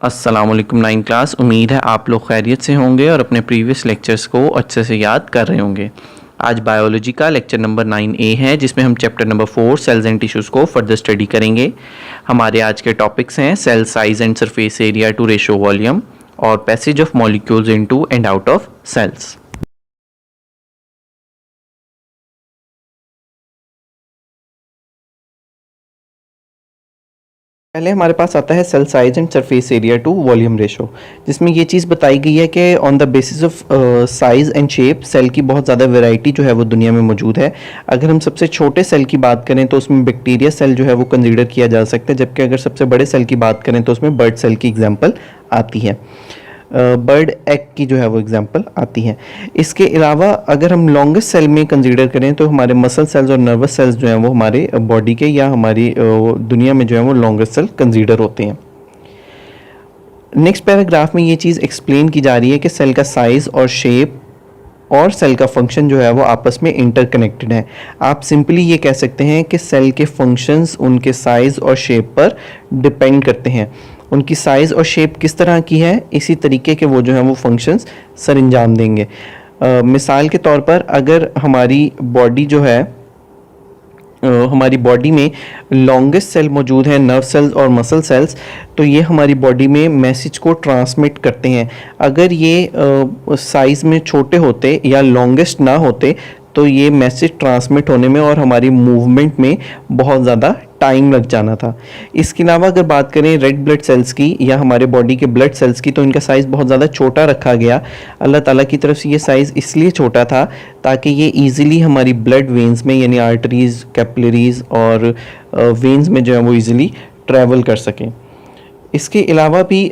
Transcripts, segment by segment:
अस्सलाम वालेकुम 9 क्लास। उम्मीद है आप लोग खैरियत से होंगे और अपने प्रीवियस लेक्चर्स को अच्छे से याद कर रहे होंगे। आज बायोलॉजी का लेक्चर नंबर 9A है, जिसमें हम chapter number 4 cells and tissues को फर्दर स्टडी करेंगे। हमारे आज के टॉपिक्स हैं cell size and surface area to ratio volume और passage of molecules into and out of cells. पहले हमारे पास आता है cell size and surface area to volume ratio, जिसमें ये चीज़ बताई गई है कि on the basis of size and shape cell की बहुत ज़्यादा वैरायटी जो है वो दुनिया में मौजूद है। अगर हम सबसे छोटे सेल की बात करें तो उसमें बैक्टीरिया सेल जो है वो कंसीडर किया जा सकता है, जबकि अगर सबसे बड़े सेल की बात करें तो उसमें बर्ड सेल की एग्जाम्पल आती है, बर्ड एग की जो है वो एग्जांपल आती है। इसके अलावा अगर हम लॉन्गेस्ट सेल में कंसीडर करें तो हमारे मसल सेल्स और नर्वस सेल्स जो हैं वो हमारे बॉडी के या हमारी दुनिया में जो है वो लॉन्गेस्ट सेल कंसीडर होते हैं। नेक्स्ट पैराग्राफ में ये चीज़ एक्सप्लेन की जा रही है कि सेल का साइज़ और शेप और सेल का फंक्शन जो है वो आपस में इंटरकनेक्टेड है। आप सिंपली ये कह सकते हैं कि सेल के फंक्शंस उनके साइज़ और शेप पर डिपेंड करते हैं। उनकी साइज़ और शेप किस तरह की है, इसी तरीके के वो जो है वो फंक्शंस सर अंजाम देंगे। मिसाल के तौर पर अगर हमारी बॉडी जो है हमारी बॉडी में लॉन्गेस्ट सेल मौजूद हैं, नर्व सेल्स और मसल सेल्स, तो ये हमारी बॉडी में मैसेज को ट्रांसमिट करते हैं। अगर ये साइज़ में छोटे होते या लॉन्गेस्ट ना होते तो ये मैसेज ट्रांसमिट होने में और हमारी मूवमेंट में बहुत ज़्यादा टाइम लग जाना था। इसके अलावा अगर बात करें रेड ब्लड सेल्स की या हमारे बॉडी के ब्लड सेल्स की, तो इनका साइज़ बहुत ज़्यादा छोटा रखा गया। अल्लाह ताला की तरफ से ये साइज़ इसलिए छोटा था ताकि ये ईज़िली हमारी ब्लड वेन्स में यानी आर्टरीज़, कैपिलरीज़ और वेन्स में जो है वो ईज़िली ट्रैवल कर सकें। इसके अलावा भी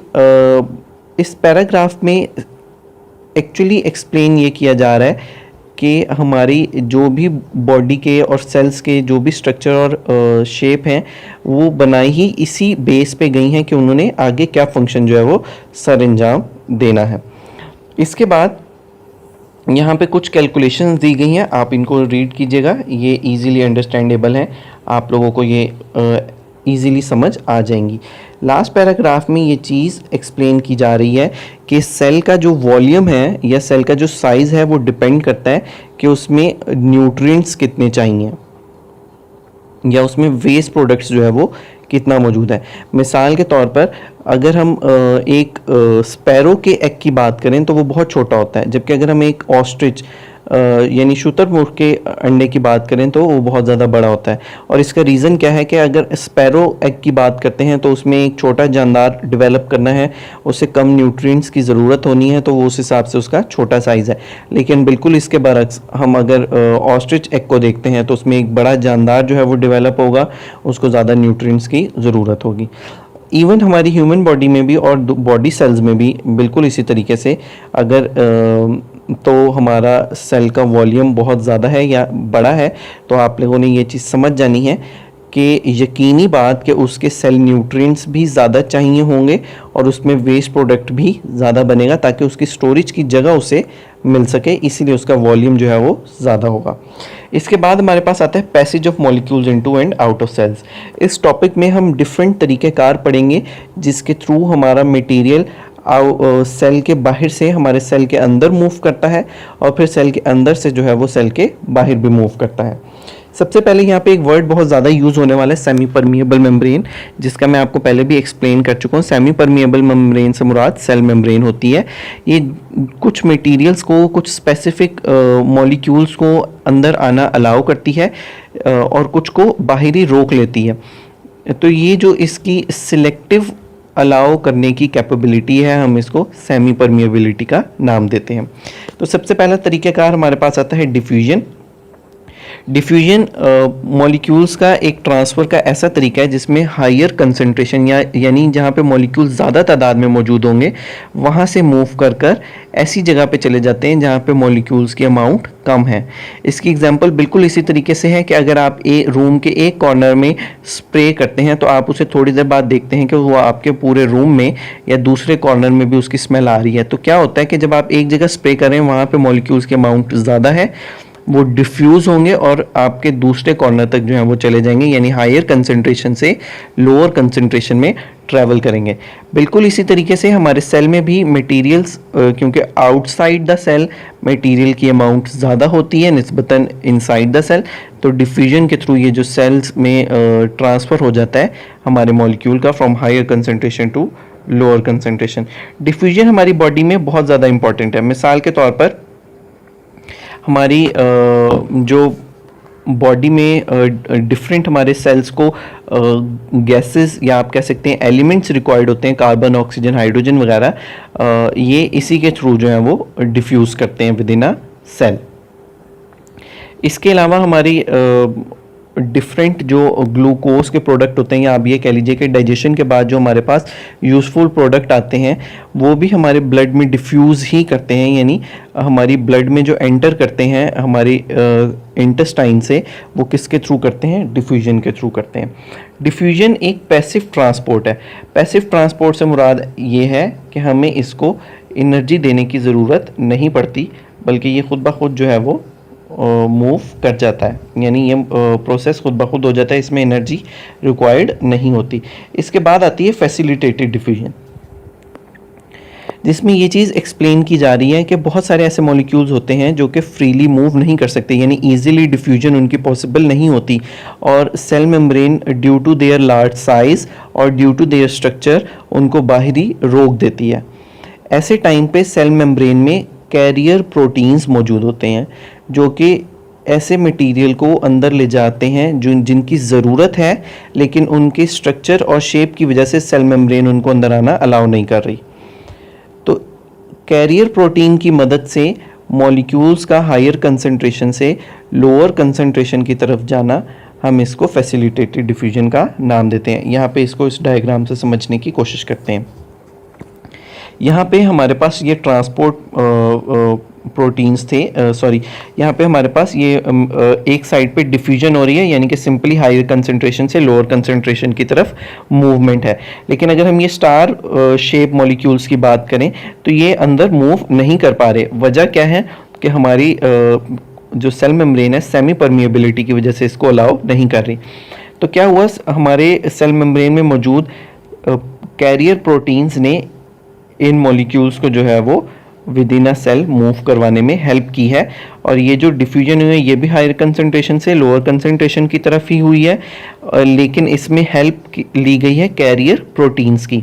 इस पैराग्राफ में एक्चुअली एक्सप्लेन ये किया जा रहा है कि हमारी जो भी बॉडी के और सेल्स के जो भी स्ट्रक्चर और शेप हैं वो बनाई ही इसी बेस पे गई हैं कि उन्होंने आगे क्या फंक्शन जो है वो सर अंजाम देना है। इसके बाद यहाँ पे कुछ कैलकुलेशंस दी गई हैं, आप इनको रीड कीजिएगा, ये इजीली अंडरस्टैंडेबल हैं, आप लोगों को ये ईज़िली समझ आ जाएंगी। लास्ट पैराग्राफ में ये चीज़ एक्सप्लेन की जा रही है कि सेल का जो वॉल्यूम है या सेल का जो साइज़ है वो डिपेंड करता है कि उसमें न्यूट्रिएंट्स कितने चाहिए या उसमें वेस्ट प्रोडक्ट्स जो है वो कितना मौजूद है। मिसाल के तौर पर अगर हम एक स्पैरो के एग की बात करें तो वो बहुत छोटा होता है, जबकि अगर हम एक ऑस्ट्रिच यानी शुतुरमुर्ग के अंडे की बात करें तो वो बहुत ज़्यादा बड़ा होता है। और इसका रीज़न क्या है कि अगर स्पैरो एग की बात करते हैं तो उसमें एक छोटा जानदार डेवलप करना है, उससे कम न्यूट्रिएंट्स की ज़रूरत होनी है, तो वो उस हिसाब से उसका छोटा साइज़ है। लेकिन बिल्कुल इसके बरक्स हम अगर ऑस्ट्रिच एग को देखते हैं तो उसमें एक बड़ा जानदार जो है वो डेवलप होगा, उसको ज़्यादा न्यूट्रिएंट्स की ज़रूरत होगी। इवन हमारी ह्यूमन बॉडी में भी और बॉडी सेल्स में भी बिल्कुल इसी तरीके से अगर तो हमारा सेल का वॉल्यूम बहुत ज़्यादा है या बड़ा है तो आप लोगों ने ये चीज़ समझ जानी है कि यकीनी बात कि उसके सेल न्यूट्रिएंट्स भी ज़्यादा चाहिए होंगे और उसमें वेस्ट प्रोडक्ट भी ज़्यादा बनेगा ताकि उसकी स्टोरेज की जगह उसे मिल सके, इसीलिए उसका वॉल्यूम जो है वो ज़्यादा होगा। इसके बाद हमारे पास आता है passage of molecules into and out of cells. इस टॉपिक में हम डिफरेंट तरीक़ेकार पढ़ेंगे जिसके थ्रू हमारा मटेरियल सेल के बाहर से हमारे सेल के अंदर मूव करता है और फिर सेल के अंदर से जो है वो सेल के बाहर भी मूव करता है। सबसे पहले यहाँ पे एक वर्ड बहुत ज़्यादा यूज़ होने वाला है सेमी परमिएबल मेम्ब्रेन, जिसका मैं आपको पहले भी एक्सप्लेन कर चुका हूँ। सेमी परमिएबल मेम्ब्रेन से मुराद सेल मेम्ब्रेन होती है। ये कुछ मटेरियल्स को, कुछ स्पेसिफिक मॉलिक्यूल्स को अंदर आना अलाउ करती है और कुछ को बाहरी रोक लेती है। तो ये जो इसकी सिलेक्टिव अलाउ करने की कैपेबिलिटी है, हम इसको सेमी परमिएबिलिटी का नाम देते हैं। तो सबसे पहला तरीक़ाकार हमारे पास आता है डिफ्यूजन। डिफ्यूजन मॉलिक्यूल्स का एक ट्रांसफ़र का ऐसा तरीका है जिसमें हायर कंसंट्रेशन यानी जहाँ पे मॉलिक्यूल्स ज़्यादा तादाद में मौजूद होंगे वहाँ से मूव कर कर ऐसी जगह पे चले जाते हैं जहाँ पे मॉलिक्यूल्स की अमाउंट कम है। इसकी एग्जांपल बिल्कुल इसी तरीके से है कि अगर आप रूम के एक कॉर्नर में स्प्रे करते हैं तो आप उसे थोड़ी देर बाद देखते हैं कि वो आपके पूरे रूम में या दूसरे कॉर्नर में भी उसकी स्मेल आ रही है। तो क्या होता है कि जब आप एक जगह स्प्रे करें वहाँ पर मॉलिक्यूल्स की अमाउंट ज़्यादा है, वो डिफ्यूज़ होंगे और आपके दूसरे कॉर्नर तक जो है वो चले जाएंगे, यानी हायर कंसंट्रेशन से लोअर कंसंट्रेशन में ट्रैवल करेंगे। बिल्कुल इसी तरीके से हमारे सेल में भी मटेरियल्स, क्योंकि आउटसाइड द सेल मटेरियल की अमाउंट ज़्यादा होती है निस्बतन इनसाइड द सेल, तो डिफ्यूजन के थ्रू ये जो सेल्स में ट्रांसफ़र हो जाता है हमारे मॉलिक्यूल का from higher concentration to lower concentration. Diffusion हमारी बॉडी में बहुत ज़्यादा इंपॉर्टेंट है। मिसाल के तौर पर हमारी जो बॉडी में डिफरेंट हमारे सेल्स को गैसेस या आप कह सकते हैं एलिमेंट्स रिक्वायर्ड होते हैं, कार्बन, ऑक्सीजन, हाइड्रोजन वगैरह, ये इसी के थ्रू जो है वो डिफ्यूज़ करते हैं विद इन अ सेल। इसके अलावा हमारी डिफरेंट जो ग्लूकोज के प्रोडक्ट होते हैं, या आप ये कह लीजिए कि डाइजेशन के बाद जो हमारे पास यूज़फुल प्रोडक्ट आते हैं वो भी हमारे ब्लड में डिफ्यूज़ ही करते हैं, यानी हमारी ब्लड में जो एंटर करते हैं हमारी इंटेस्टाइन से, वो किसके थ्रू करते हैं? डिफ्यूजन के थ्रू करते हैं। डिफ्यूजन एक पैसिव ट्रांसपोर्ट है। पैसिव ट्रांसपोर्ट से मुराद ये है कि हमें इसको एनर्जी देने की ज़रूरत नहीं पड़ती, बल्कि ये खुद ब खुद जो है वो मूव कर जाता है, यानी ये प्रोसेस खुद ब खुद हो जाता है, इसमें एनर्जी रिक्वायर्ड नहीं होती। इसके बाद आती है फैसिलिटेटेड डिफ्यूजन, जिसमें ये चीज़ एक्सप्लेन की जा रही है कि बहुत सारे ऐसे मॉलिक्यूल्स होते हैं जो कि फ्रीली मूव नहीं कर सकते, यानी इजीली डिफ्यूजन उनकी पॉसिबल नहीं होती, और cell membrane due to their large size और ड्यू टू देयर स्ट्रक्चर उनको बाहरी रोक देती है। ऐसे टाइम पे सेल मेम्ब्रेन में कैरियर प्रोटीन्स मौजूद होते हैं जो कि ऐसे मटेरियल को अंदर ले जाते हैं जो जिनकी ज़रूरत है, लेकिन उनके स्ट्रक्चर और शेप की वजह से सेल मेम्ब्रेन उनको अंदर आना अलाउ नहीं कर रही। तो कैरियर प्रोटीन की मदद से मॉलिक्यूल्स का हायर कंसंट्रेशन से लोअर कंसंट्रेशन की तरफ जाना, हम इसको फैसिलिटेटेड डिफ्यूजन का नाम देते हैं। यहाँ पे इसको इस डायग्राम से समझने की कोशिश करते हैं। यहाँ पे हमारे पास ये ट्रांसपोर्ट प्रोटीन्स थे, यहाँ पे हमारे पास ये एक साइड पे डिफ्यूजन हो रही है, यानी कि सिंपली हायर कंसंट्रेशन से लोअर कंसंट्रेशन की तरफ मूवमेंट है। लेकिन अगर हम ये स्टार शेप मॉलिक्यूल्स की बात करें तो ये अंदर मूव नहीं कर पा रहे। वजह क्या है कि हमारी जो सेल मेम्ब्रेन है सेमी परमिएबिलिटी की वजह से इसको अलाउ नहीं कर रही। तो क्या हुआ, हमारे सेल मेम्ब्रेन में मौजूद कैरियर प्रोटीन्स ने इन मॉलिक्यूल्स को जो है वो with in a cell move करवाने में हेल्प की है, और ये जो डिफ्यूजन हुई है ये भी हायर कंसंट्रेशन से लोअर कंसंट्रेशन की तरफ ही हुई है, लेकिन इसमें हेल्प ली गई है कैरियर प्रोटीन्स की।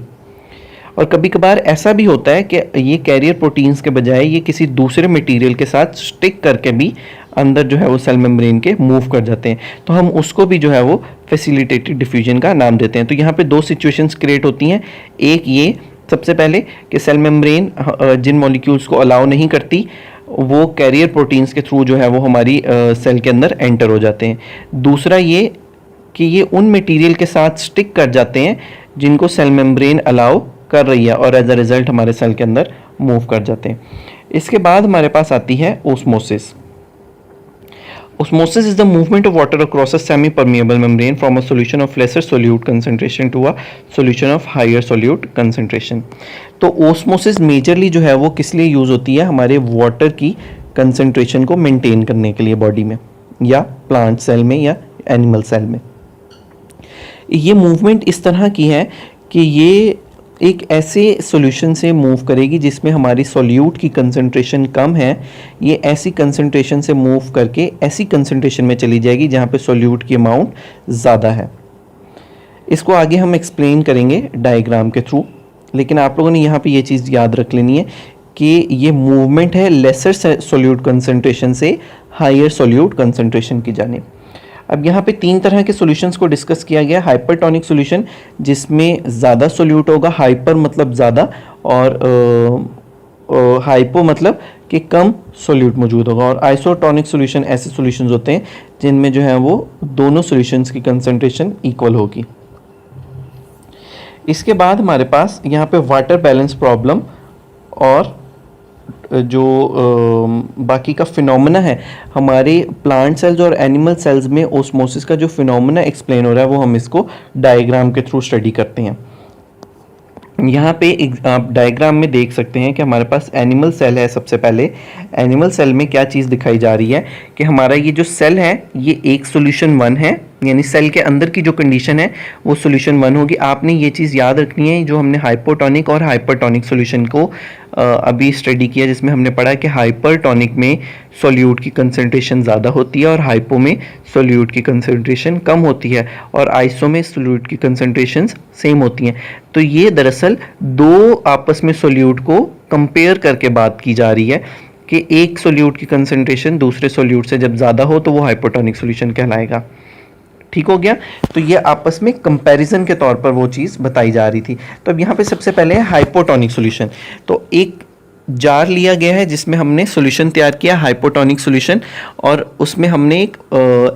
और कभी कभार ऐसा भी होता है कि ये कैरियर प्रोटीन्स के बजाय ये किसी दूसरे मटेरियल के साथ स्टिक करके भी अंदर जो है वो सेल मेम्ब्रेन के मूव कर जाते हैं, तो हम उसको भी जो है वो फैसिलिटेटेड डिफ्यूजन का नाम देते हैं। तो यहाँ पे दो सिचुएशंस क्रिएट होती हैं। एक ये सबसे पहले कि सेल मेम्ब्रेन जिन मॉलिक्यूल्स को अलाउ नहीं करती वो कैरियर प्रोटीन्स के थ्रू जो है वो हमारी सेल के अंदर एंटर हो जाते हैं। दूसरा ये कि ये उन मटेरियल के साथ स्टिक कर जाते हैं जिनको सेल मेम्ब्रेन अलाउ कर रही है, और एज अ रिजल्ट हमारे सेल के अंदर मूव कर जाते हैं। इसके बाद हमारे पास आती है osmosis. Osmosis is the movement of water across a semi-permeable membrane from a solution of lesser solute concentration to a solution of higher solute concentration। तो ओस्मोसिस मेजरली जो है वो किस लिए यूज़ होती है? हमारे वाटर की कंसंट्रेशन को मेंटेन करने के लिए बॉडी में, या प्लांट सेल में, या एनिमल सेल में। ये मूवमेंट इस तरह की है कि ये एक ऐसे सॉल्यूशन से मूव करेगी जिसमें हमारी सॉल्यूट की कंसंट्रेशन कम है। ये ऐसी कंसंट्रेशन से मूव करके ऐसी कंसंट्रेशन में चली जाएगी जहाँ पे सॉल्यूट की अमाउंट ज़्यादा है। इसको आगे हम एक्सप्लेन करेंगे डायग्राम के थ्रू, लेकिन आप लोगों ने यहाँ पे ये चीज़ याद रख लेनी है कि ये मूवमेंट है लेसर सॉल्यूट कंसंट्रेशन से हायर सॉल्यूट कंसंट्रेशन की जानिब। अब यहाँ पे तीन तरह के सॉल्यूशंस को डिस्कस किया गया। हाइपरटोनिक सॉल्यूशन जिसमें ज़्यादा सॉल्यूट होगा, हाइपर मतलब ज़्यादा, और हाइपो मतलब कि कम सॉल्यूट मौजूद होगा। और आइसोटोनिक सॉल्यूशन ऐसे सॉल्यूशंस होते हैं जिनमें जो है वो दोनों सॉल्यूशंस की कंसंट्रेशन इक्वल होगी। इसके बाद हमारे पास यहाँ पे वाटर बैलेंस प्रॉब्लम और जो बाकी का फिनोमेना है हमारे प्लांट सेल्स और एनिमल सेल्स में ओस्मोसिस का जो फिनोमेना एक्सप्लेन हो रहा है वो हम इसको डायग्राम के थ्रू स्टडी करते हैं। यहाँ पे एक आप डायग्राम में देख सकते हैं कि हमारे पास एनिमल सेल है। सबसे पहले एनिमल सेल में क्या चीज़ दिखाई जा रही है कि हमारा ये जो सेल है ये एक सॉल्यूशन 1 है, यानी सेल के अंदर की जो कंडीशन है वो सॉल्यूशन 1 होगी। आपने ये चीज़ याद रखनी है, जो हमने हाइपोटोनिक और हाइपरटोनिक सॉल्यूशन को अभी स्टडी किया, जिसमें हमने पढ़ा कि हाइपरटोनिक में सॉल्यूट की कंसंट्रेशन ज़्यादा होती है और हाइपो में सॉल्यूट की कंसंट्रेशन कम होती है, और आइसो में सॉल्यूट की कंसंट्रेशन सेम होती हैं। तो ये दरअसल दो आपस में सॉल्यूट को कंपेयर करके बात की जा रही है कि एक सॉल्यूट की कंसंट्रेशन दूसरे सॉल्यूट से जब ज़्यादा हो तो वो हाइपोटोनिक सॉल्यूशन कहलाएगा। ठीक हो गया। तो ये आपस में कंपैरिजन के तौर पर वो चीज़ बताई जा रही थी। तो अब यहाँ पे सबसे पहले है हाइपोटोनिक सॉल्यूशन। तो एक जार लिया गया है जिसमें हमने सॉल्यूशन तैयार किया हाइपोटोनिक सॉल्यूशन, और उसमें हमने एक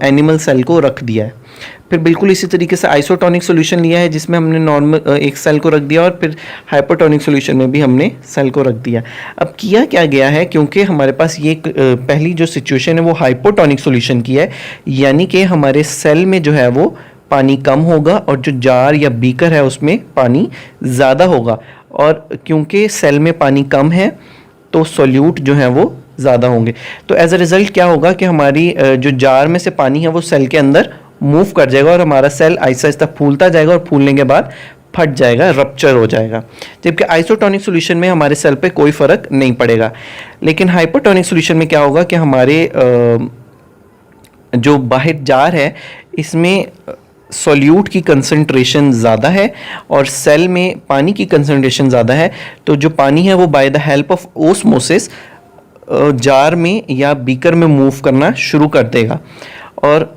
एनिमल सेल को रख दिया है। फिर बिल्कुल इसी तरीके से आइसोटोनिक सॉल्यूशन लिया है जिसमें हमने नॉर्मल एक सेल को रख दिया, और फिर हाइपोटोनिक सॉल्यूशन में भी हमने सेल को रख दिया। अब किया क्या गया है, क्योंकि हमारे पास ये पहली जो सिचुएशन है वो हाइपोटोनिक सॉल्यूशन की है, यानी कि हमारे सेल में जो है वो पानी कम होगा और जो जार या बीकर है उसमें पानी ज़्यादा होगा, और क्योंकि सेल में पानी कम है तो सॉल्यूट जो है वो ज़्यादा होंगे। तो एज अ रिज़ल्ट क्या होगा कि हमारी जो जार में से पानी है वो सेल के अंदर मूव कर जाएगा और हमारा सेल आहिस्ता आहिस्ता फूलता जाएगा और फूलने के बाद फट जाएगा, रप्चर हो जाएगा। जबकि आइसोटोनिक सॉल्यूशन में हमारे सेल पे कोई फ़र्क नहीं पड़ेगा। लेकिन हाइपोटोनिक सॉल्यूशन में क्या होगा कि हमारे जो बाहर जार है इसमें सॉल्यूट की कंसंट्रेशन ज़्यादा है और सेल में पानी की कंसंट्रेशन ज़्यादा है। तो जो पानी है वो by the help of osmosis jar में या बीकर में मूव करना शुरू कर देगा, और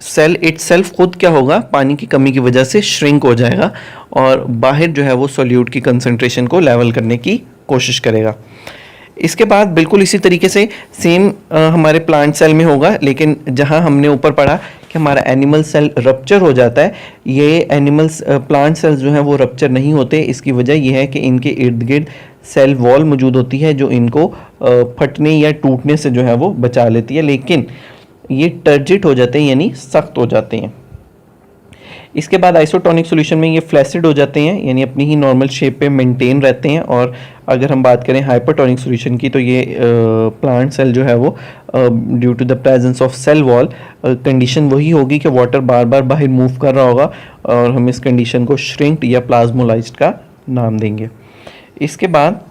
सेल इटसेल्फ खुद क्या होगा, पानी की कमी की वजह से श्रिंक हो जाएगा और बाहर जो है वो सॉल्यूट की कंसंट्रेशन को लेवल करने की कोशिश करेगा। इसके बाद बिल्कुल इसी तरीके से सेम हमारे प्लांट सेल में होगा, लेकिन जहां हमने ऊपर पढ़ा कि हमारा एनिमल सेल रप्चर हो जाता है, ये एनिमल्स प्लांट सेल्स जो हैं वो रप्चर नहीं होते। इसकी वजह यह है कि इनके इर्द गिर्द सेल वॉल मौजूद होती है जो इनको फटने या टूटने से जो है वो बचा लेती है, लेकिन ये टर्जिट हो जाते हैं यानी सख्त हो जाते हैं। इसके बाद आइसोटोनिक सॉल्यूशन में ये फ्लैसिड हो जाते हैं यानी अपनी ही नॉर्मल शेप पे मेंटेन रहते हैं। और अगर हम बात करें हाइपरटोनिक सॉल्यूशन की तो ये प्लांट सेल जो है वो due to the presence of cell wall condition वही होगी कि वाटर बार बार बाहर मूव कर रहा होगा, और हम इस कंडीशन को श्रिंक्ड या प्लाज्मोलाइज्ड का नाम देंगे। इसके बाद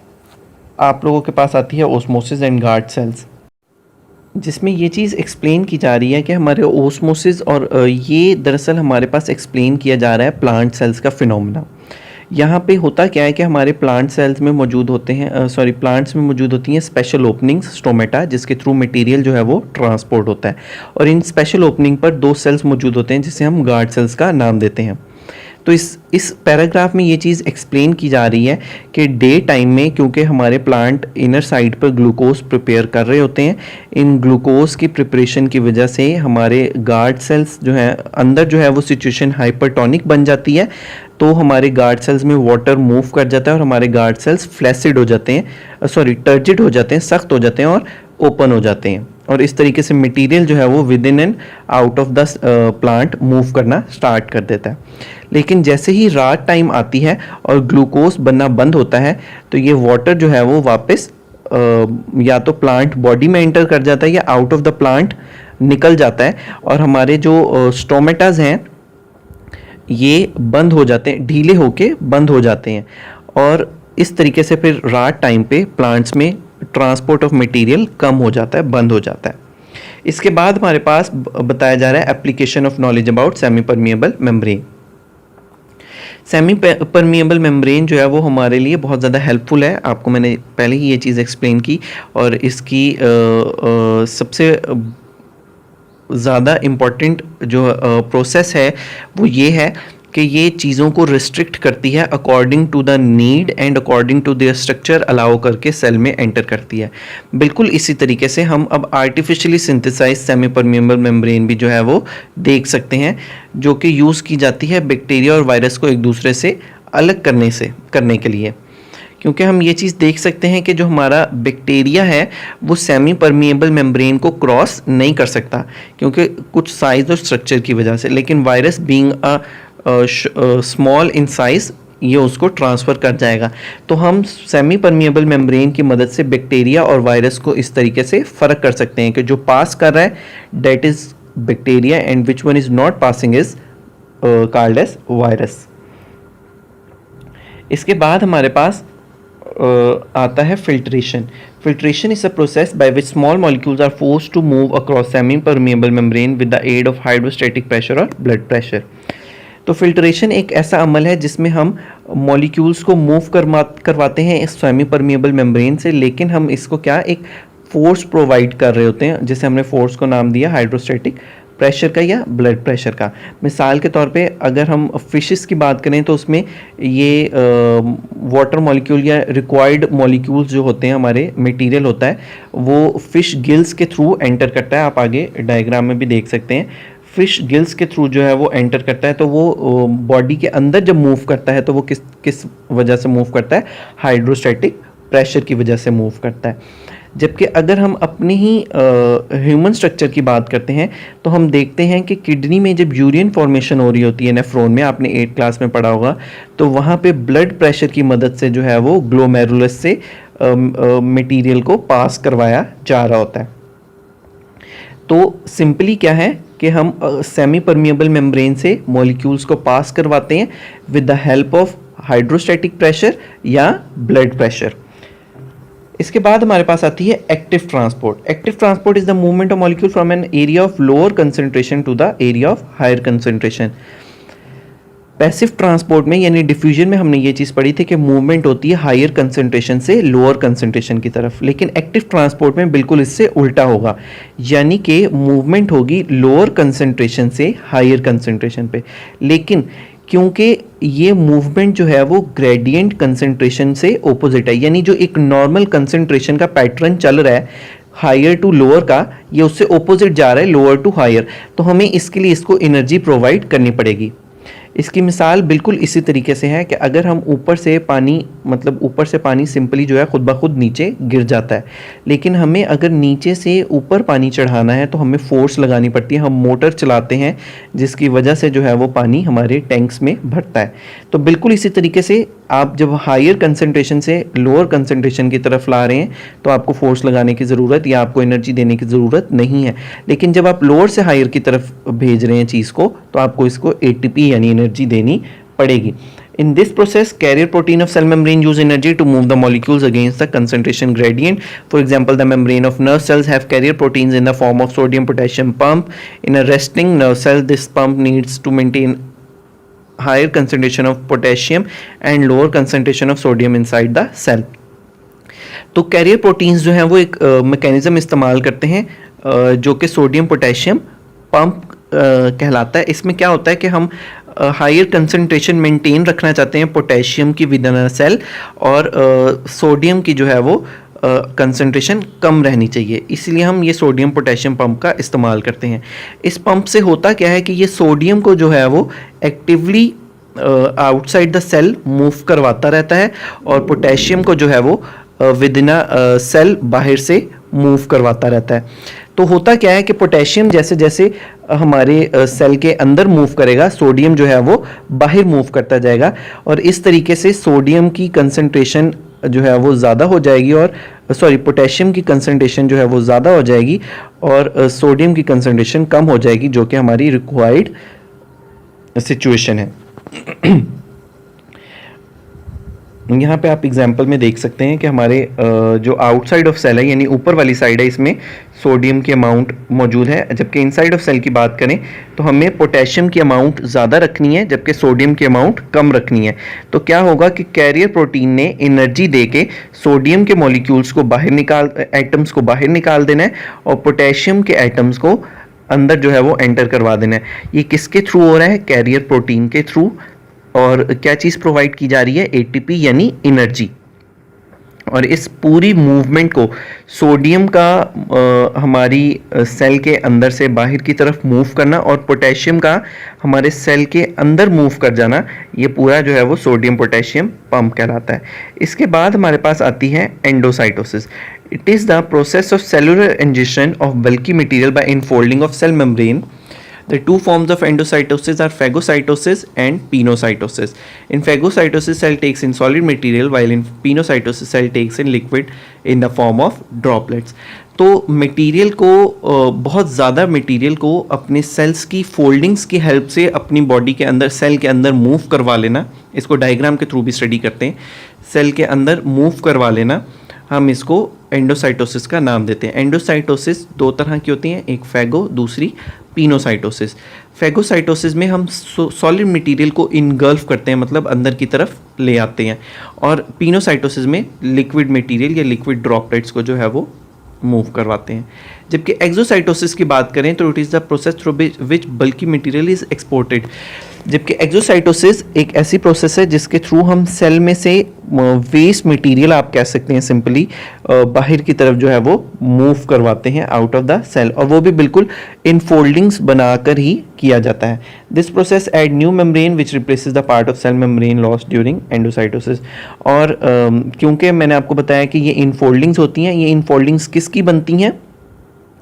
आप लोगों के पास आती है ओस्मोसिस एंड गार्ड सेल्स, जिसमें ये चीज़ एक्सप्लेन की जा रही है कि हमारे ओस्मोसिस और ये दरअसल हमारे पास एक्सप्लेन किया जा रहा है प्लांट सेल्स का फिनोमेना। यहाँ पे होता क्या है कि हमारे प्लांट सेल्स में मौजूद होते हैं प्लांट्स में मौजूद होती हैं स्पेशल ओपनिंग्स स्टोमेटा, जिसके थ्रू मटेरियल जो है वो ट्रांसपोर्ट होता है, और इन स्पेशल ओपनिंग पर दो सेल्स मौजूद होते हैं जिसे हम गार्ड सेल्स का नाम देते हैं। तो इस पैराग्राफ में ये चीज़ एक्सप्लेन की जा रही है कि डे टाइम में क्योंकि हमारे प्लांट इनर साइड पर ग्लूकोज प्रिपेयर कर रहे होते हैं, इन ग्लूकोज की प्रिपरेशन की वजह से हमारे गार्ड सेल्स जो हैं अंदर जो है वो सिचुएशन हाइपरटोनिक बन जाती है, तो हमारे गार्ड सेल्स में वाटर मूव कर जाता है और हमारे गार्ड सेल्स फ्लैसिड हो जाते हैं, टर्जिड हो जाते हैं, सख्त हो जाते हैं और ओपन हो जाते हैं, और इस तरीके से मटेरियल जो है वो with in and out of the plant move करना स्टार्ट कर देता है। लेकिन जैसे ही रात टाइम आती है और ग्लूकोज बनना बंद होता है तो ये वाटर जो है वो वापस या तो प्लांट बॉडी में एंटर कर जाता है या आउट ऑफ द प्लांट निकल जाता है, और हमारे जो स्टोमेटाज हैं ये बंद हो जाते हैं, ढीले होके बंद हो जाते हैं, और इस तरीके से फिर रात टाइम पे प्लांट्स में ट्रांसपोर्ट ऑफ मटेरियल कम हो जाता है, बंद हो जाता है। इसके बाद हमारे पास बताया जा रहा है application of knowledge about semi permeable membrane. Semi permeable membrane जो है वो हमारे लिए बहुत ज़्यादा हेल्पफुल है, आपको मैंने पहले ही ये चीज़ एक्सप्लेन की, और इसकी सबसे ज़्यादा इम्पॉर्टेंट जो प्रोसेस है वो ये है कि ये चीज़ों को रिस्ट्रिक्ट करती है according to the need and according to their structure allow करके सेल में एंटर करती है। बिल्कुल इसी तरीके से हम अब artificially synthesise semi permeable membrane भी जो है वो देख सकते हैं, जो कि यूज़ की जाती है बैक्टीरिया और वायरस को एक दूसरे से अलग करने के लिए। क्योंकि हम ये चीज़ देख सकते हैं कि जो हमारा बैक्टीरिया है वो सेमी परमिएबल मेम्ब्रेन को क्रॉस नहीं कर सकता क्योंकि कुछ साइज़ और स्ट्रक्चर की वजह से, लेकिन virus being a small in size ये उसको ट्रांसफ़र कर जाएगा। तो हम सेमी परमिएबल मेम्ब्रेन की मदद से बैक्टीरिया और वायरस को इस तरीके से फ़र्क कर सकते हैं कि जो पास कर रहा है that is bacteria and which one is not passing is called as virus. इसके बाद हमारे पास आता है filtration. Filtration is a process by which small molecules are forced to move across semi permeable membrane with the aid of hydrostatic pressure और blood pressure. तो filtration एक ऐसा अमल है जिसमें हम मॉलिक्यूल्स को मूव करवाते हैं इस सेमी परमिएबल मेम्ब्रेन से, लेकिन हम इसको क्या एक फोर्स प्रोवाइड कर रहे होते हैं, जैसे हमने फोर्स को नाम दिया हाइड्रोस्टैटिक प्रेशर का या ब्लड प्रेशर का। मिसाल के तौर पे अगर हम फिशेस की बात करें तो उसमें ये वाटर मॉलिक्यूल या रिक्वायर्ड मॉलिक्यूल्स जो होते हैं, हमारे मटेरियल होता है, वो फिश गिल्स के थ्रू एंटर करता है। आप आगे डायग्राम में भी देख सकते हैं, फिश गिल्स के थ्रू जो है वो एंटर करता है। तो वो बॉडी के अंदर जब मूव करता है तो वो किस वजह से मूव करता है, हाइड्रोस्टैटिक प्रेशर की वजह से मूव करता है। जबकि अगर हम अपने ही ह्यूमन स्ट्रक्चर की बात करते हैं तो हम देखते हैं कि किडनी में जब यूरिन फॉर्मेशन हो रही होती है नेफ्रॉन में, आपने 8th क्लास में पढ़ा होगा, तो वहाँ पे ब्लड प्रेशर की मदद से जो है वो ग्लोमेरुलस से मटेरियल को पास करवाया जा रहा होता है। तो सिंपली क्या है कि हम सेमी परमिएबल मेम्ब्रेन से मॉलिक्यूल्स को पास करवाते हैं with the help of hydrostatic pressure या ब्लड प्रेशर। इसके बाद हमारे पास आती है active transport. Active transport is the movement of molecule from an area of lower concentration to the area of higher concentration. Passive transport में यानी diffusion में हमने ये चीज़ पढ़ी थी कि मूवमेंट होती है हायर कंसंट्रेशन से लोअर कंसंट्रेशन की तरफ, लेकिन एक्टिव ट्रांसपोर्ट में बिल्कुल इससे उल्टा होगा, यानी कि मूवमेंट होगी लोअर कंसंट्रेशन से हायर कंसंट्रेशन पे। लेकिन क्योंकि ये मूवमेंट जो है वो ग्रेडियंट कंसंट्रेशन से ओपोजिट है, यानी जो एक नॉर्मल कंसंट्रेशन का पैटर्न चल रहा है हायर टू लोअर का, ये उससे ओपोजिट जा रहा है लोअर टू हायर। तो हमें इसके लिए इसको एनर्जी प्रोवाइड करनी पड़ेगी। इसकी मिसाल बिल्कुल इसी तरीके से है कि अगर हम ऊपर से पानी सिंपली जो है खुद ब खुद नीचे गिर जाता है, लेकिन हमें अगर नीचे से ऊपर पानी चढ़ाना है तो हमें फोर्स लगानी पड़ती है, हम मोटर चलाते हैं जिसकी वजह से जो है वो पानी हमारे टैंक्स में भरता है। तो बिल्कुल इसी तरीके से आप जब हायर कंसंट्रेशन से लोअर कंसंट्रेशन की तरफ ला रहे हैं तो आपको फोर्स लगाने की ज़रूरत या आपको एनर्जी देने की ज़रूरत नहीं है, लेकिन जब आप लोअर से हायर की तरफ भेज रहे हैं चीज़ को तो आपको इसको एटीपी यानी एनर्जी देनी पड़ेगी। In this process, carrier protein of cell membrane use energy to move the molecules against the concentration gradient. For example, the membrane of nerve cells have carrier proteins in the form of sodium-potassium pump. In a resting nerve cell, this pump needs to maintain higher concentration of potassium and lower concentration of sodium inside the cell. तो carrier proteins जो हैं वो एक mechanism इस्तेमाल करते हैं जो कि सोडियम पोटेशियम पंप कहलाता है। इसमें क्या होता है कि हम हायर कंसंट्रेशन मेंटेन रखना चाहते हैं पोटेशियम की विद इन अ सेल, और सोडियम की जो है वो कंसंट्रेशन कम रहनी चाहिए, इसलिए हम ये सोडियम पोटेशियम पंप का इस्तेमाल करते हैं। इस पंप से होता क्या है कि ये सोडियम को जो है वो actively outside the cell move करवाता रहता है और पोटेशियम को जो है वो विद इन अ सेल बाहर से मूव करवाता रहता है। तो होता क्या है कि पोटेशियम जैसे जैसे हमारे सेल के अंदर मूव करेगा, सोडियम जो है वो बाहर मूव करता जाएगा, और इस तरीके से सोडियम की कंसंट्रेशन जो है वो ज़्यादा हो जाएगी और पोटेशियम की कंसंट्रेशन जो है वो ज़्यादा हो जाएगी और सोडियम की कंसंट्रेशन कम हो जाएगी, जो कि हमारी रिक्वायर्ड सिचुएशन है। यहाँ पे आप एग्जांपल में देख सकते हैं कि हमारे जो आउटसाइड ऑफ सेल है यानी ऊपर वाली साइड है, इसमें सोडियम की अमाउंट मौजूद है, जबकि इनसाइड ऑफ सेल की बात करें तो हमें पोटेशियम की अमाउंट ज़्यादा रखनी है जबकि सोडियम की अमाउंट कम रखनी है। तो क्या होगा कि कैरियर प्रोटीन ने एनर्जी दे के सोडियम के मॉलिक्यूल्स को एटम्स को बाहर निकाल देना है और पोटेशियम के एटम्स को अंदर जो है वो एंटर करवा देना है। ये किसके थ्रू हो रहा है? कैरियर प्रोटीन के थ्रू। और क्या चीज़ प्रोवाइड की जा रही है? एटीपी यानी एनर्जी। और इस पूरी मूवमेंट को सोडियम का हमारी सेल के अंदर से बाहर की तरफ मूव करना और पोटेशियम का हमारे सेल के अंदर मूव कर जाना, ये पूरा जो है वो सोडियम पोटेशियम पंप कहलाता है। इसके बाद हमारे पास आती है endocytosis. It is the process of cellular ingestion of bulky material by enfolding of cell membrane. The two forms of endocytosis are phagocytosis and pinocytosis. In phagocytosis, cell takes in solid material, while in pinocytosis, cell takes in liquid in the form of droplets. तो material को बहुत ज़्यादा material को अपने sales की foldings की help से अपनी बॉडी के अंदर, सेल के अंदर मूव करवा लेना, इसको डायग्राम के थ्रू भी स्टडी करते हैं, सेल के अंदर मूव करवा लेना, हम इसको एंडोसाइटोसिस का नाम देते हैं। एंडोसाइटोसिस दो तरह की होती हैं, एक फैगो, दूसरी पिनोसाइटोसिस। फैगोसाइटोसिस में हम सॉलिड मटेरियल को इनगल्फ करते हैं, मतलब अंदर की तरफ ले आते हैं, और पिनोसाइटोसिस में लिक्विड मटेरियल या लिक्विड ड्रॉपलेट्स को जो है वो मूव करवाते हैं। जबकि एक्सोसाइटोसिस की बात करें तो it is the process through which bulky material is exported. जबकि एक्सोसाइटोसिस एक ऐसी प्रोसेस है जिसके थ्रू हम सेल में से वेस्ट मटेरियल, आप कह सकते हैं सिंपली, बाहर की तरफ जो है वो मूव करवाते हैं आउट ऑफ द सेल, और वो भी बिल्कुल इन फोल्डिंग्स बनाकर ही किया जाता है। This process add new membrane which replaces the part of cell membrane lost during endocytosis. और क्योंकि मैंने आपको बताया कि ये इन फोल्डिंग्स होती हैं, ये इन फोल्डिंग्स किसकी बनती हैं?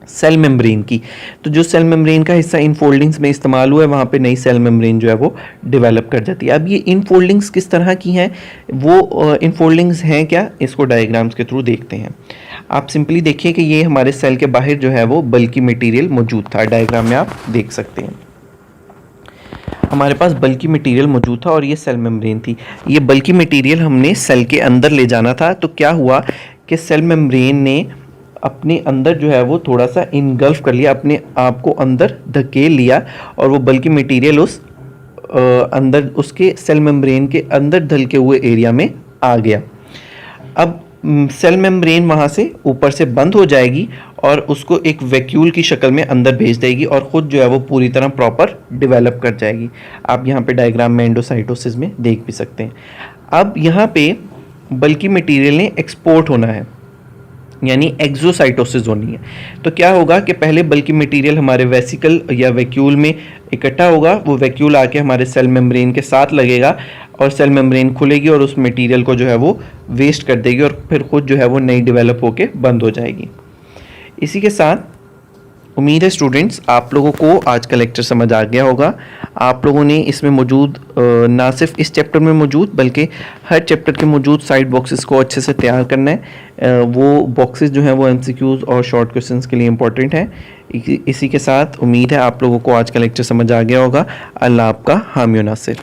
सेल मेम्ब्रेन की। तो जो सेल मेम्ब्रेन का हिस्सा इन फोल्डिंग्स में इस्तेमाल हुआ है, वहाँ पे नई सेल मेम्ब्रेन जो है वो डेवलप कर जाती है। अब ये इन फोल्डिंग्स किस तरह की हैं, वो इन फोल्डिंग्स हैं क्या, इसको डायग्राम्स के थ्रू देखते हैं। आप सिंपली देखिए कि ये हमारे सेल के बाहर जो है वो बल्की मटेरियल मौजूद था, डायग्राम में आप देख सकते हैं। हमारे पास बल्की मटेरियल मौजूद था और ये सेल मेम्ब्रेन थी। ये बल्की मटेरियल हमने सेल के अंदर ले जाना था, तो क्या हुआ कि सेल मेम्ब्रेन ने अपने अंदर जो है वो थोड़ा सा इनगल्फ कर लिया, अपने आप को अंदर धकेल लिया, और वो बल्कि मटेरियल उस अंदर उसके सेल मेम्ब्रेन के अंदर धलके हुए एरिया में आ गया। अब सेल मेम्ब्रेन वहाँ से ऊपर से बंद हो जाएगी और उसको एक वैक्यूल की शक्ल में अंदर भेज देगी, और ख़ुद जो है वो पूरी तरह प्रॉपर डेवलप कर जाएगी। आप यहाँ पे डायग्राम में एंडोसाइटोसिस में देख भी सकते हैं। अब यहाँ पे बल्कि मटेरियल ने एक्सपोर्ट होना है, यानी एक्सोसाइटोसिस होनी है। तो क्या होगा कि पहले बल्कि मटेरियल हमारे वेसिकल या वैक्यूल में इकट्ठा होगा, वो वैक्यूल आके हमारे सेल मेम्ब्रेन के साथ लगेगा, और सेल मेम्ब्रेन खुलेगी और उस मटेरियल को जो है वो वेस्ट कर देगी, और फिर खुद जो है वो नई डेवलप होके बंद हो जाएगी। इसी के साथ उम्मीद है स्टूडेंट्स आप लोगों को आज का लेक्चर समझ आ गया होगा। आप लोगों ने इसमें मौजूद ना सिर्फ इस चैप्टर में मौजूद बल्कि हर चैप्टर के मौजूद साइड बॉक्सेस को अच्छे से तैयार करना है। वो बॉक्सेस जो हैं वो एमसीक्यूज़ और शॉर्ट क्वेश्चंस के लिए इंपॉर्टेंट हैं। इसी के साथ उम्मीद है आप लोगों को आज का लेक्चर समझ आ गया होगा। अल्लाह आपका हामी नासिर।